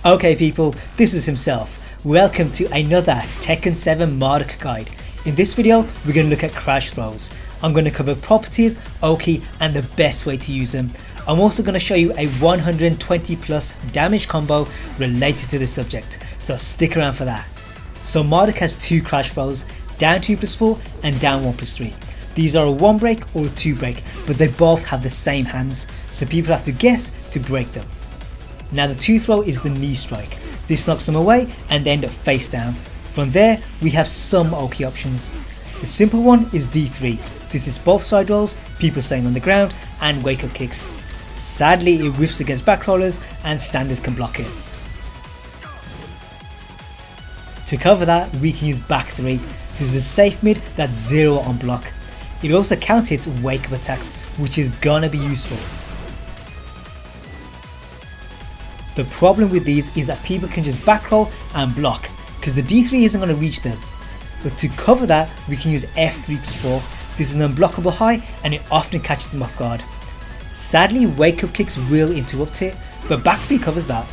Okay people, this is himself. Welcome to another Tekken 7 Marduk guide. In this video, we're going to look at crash throws. I'm going to cover properties, oki, and the best way to use them. I'm also going to show you a 120 plus damage combo related to this subject, so stick around for that. So Marduk has two crash throws, down 2 plus 4 and down 1 plus 3. These are a 1 break or a 2 break, but they both have the same hands, so people have to guess to break them. Now the 2 throw is the knee strike. This knocks them away and they end up face down. From there we have some oki options. The simple one is D3. This is both side rolls, people staying on the ground, and wake up kicks. Sadly it whiffs against back rollers and standers can block it. To cover that we can use back 3. This is a safe mid that's 0 on block. It also counters wake up attacks, which is gonna be useful. The problem with these is that people can just back roll and block, because the D3 isn't going to reach them. But to cover that we can use F3 plus 4. This is an unblockable high and it often catches them off guard. Sadly wake up kicks will interrupt it, but back 3 covers that.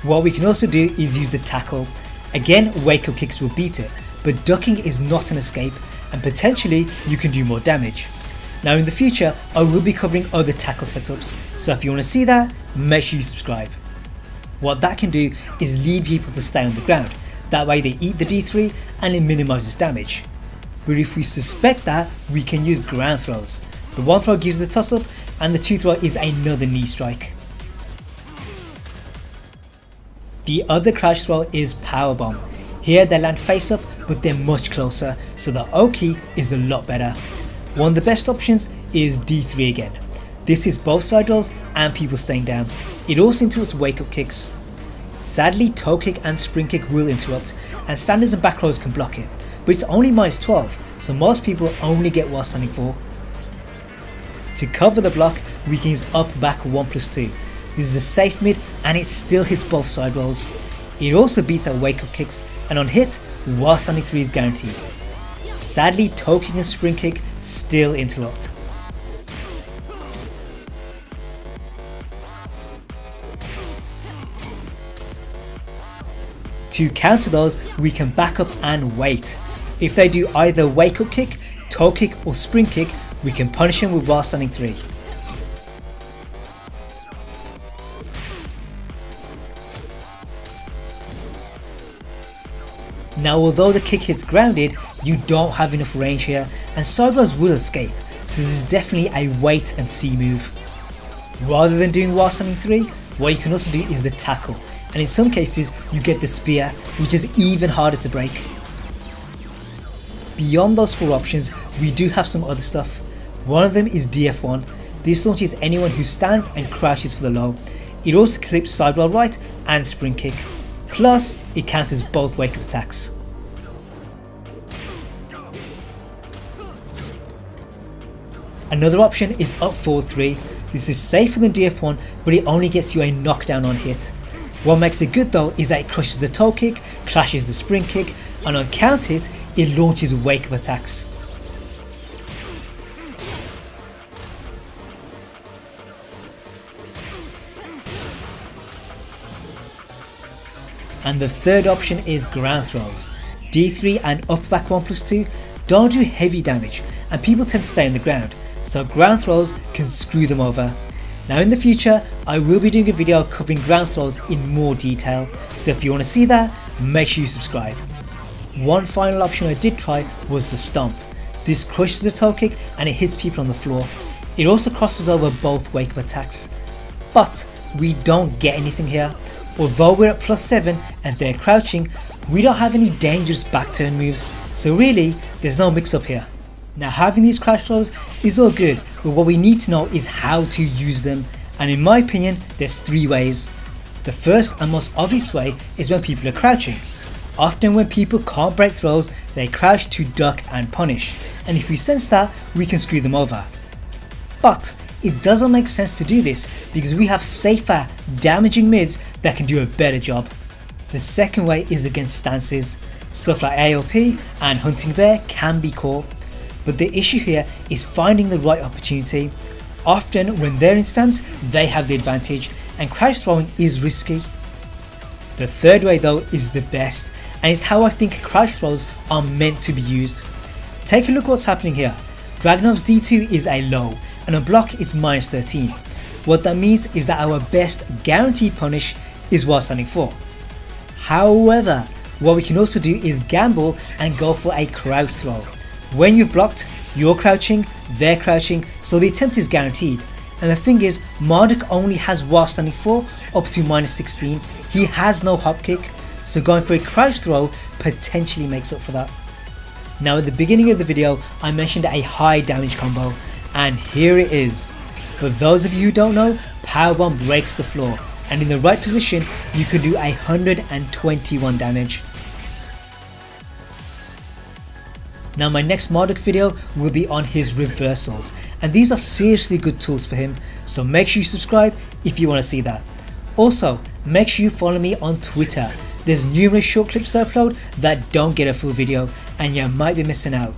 What we can also do is use the tackle. Again wake up kicks will beat it, but ducking is not an escape and potentially you can do more damage. Now in the future I will be covering other tackle setups, so if you want to see that, make sure you subscribe. What that can do is lead people to stay on the ground, that way they eat the D3 and it minimises damage. But if we suspect that, we can use ground throws. The 1 throw gives the toss up and the 2 throw is another knee strike. The other crash throw is power bomb. Here they land face up but they're much closer, so the oki is a lot better. One of the best options is D3 again. This is both side rolls and people staying down. It also interrupts wake up kicks. Sadly toe kick and spring kick will interrupt and standards and back rolls can block it, but it's only minus 12, so most people only get while standing 4. To cover the block we can use up back 1 plus 2. This is a safe mid and it still hits both side rolls. It also beats out wake up kicks and on hit while standing 3 is guaranteed. Sadly toe kick and spring kick still interrupt. To counter those we can back up and wait. If they do either wake up kick, toe kick or spring kick we can punish them with while standing 3. Now although the kick hits grounded, you don't have enough range here and side rolls will escape, so this is definitely a wait and see move. Rather than doing while standing 3, what you can also do is the tackle, and in some cases you get the spear, which is even harder to break. Beyond those 4 options we do have some other stuff. One of them is DF1. This launches anyone who stands and crouches for the low. It also clips side roll right and spring kick. Plus, it counters both wake up attacks. Another option is up forward 3. This is safer than DF1, but it only gets you a knockdown on hit. What makes it good though is that it crushes the toe kick, clashes the spring kick, and on count hit, it launches wake up attacks. And the third option is ground throws. D3 and up back 1 plus 2 don't do heavy damage and people tend to stay on the ground, so ground throws can screw them over. Now in the future I will be doing a video covering ground throws in more detail, so if you want to see that, make sure you subscribe. One final option I did try was the stomp. This crushes the toe kick and it hits people on the floor. It also crosses over both wake up attacks. But we don't get anything here. Although we're at plus 7 and they're crouching, we don't have any dangerous back turn moves, so really there's no mix up here. Now having these crash throws is all good, but what we need to know is how to use them, and in my opinion there's 3 ways. The first and most obvious way is when people are crouching. Often when people can't break throws they crouch to duck and punish, and if we sense that we can screw them over. But it doesn't make sense to do this because we have safer, damaging mids that can do a better job. The second way is against stances. Stuff like AOP and Hunting Bear can be core, but the issue here is finding the right opportunity. Often when they're in stance they have the advantage and crouch throwing is risky. The third way though is the best, and it's how I think crouch throws are meant to be used. Take a look what's happening here. Dragunov's D2 is a low and a block is -13. What that means is that our best guaranteed punish is while standing 4. However, what we can also do is gamble and go for a crouch throw. When you've blocked, you're crouching, they're crouching, so the attempt is guaranteed. And the thing is, Marduk only has while standing 4 up to -16, he has no hop kick, so going for a crouch throw potentially makes up for that. Now at the beginning of the video I mentioned a high damage combo, and here it is. For those of you who don't know, Powerbomb breaks the floor, and in the right position you could do 121 damage. Now my next Marduk video will be on his reversals, and these are seriously good tools for him, so make sure you subscribe if you want to see that. Also, make sure you follow me on Twitter. There's numerous short clips to upload that don't get a full video and you might be missing out.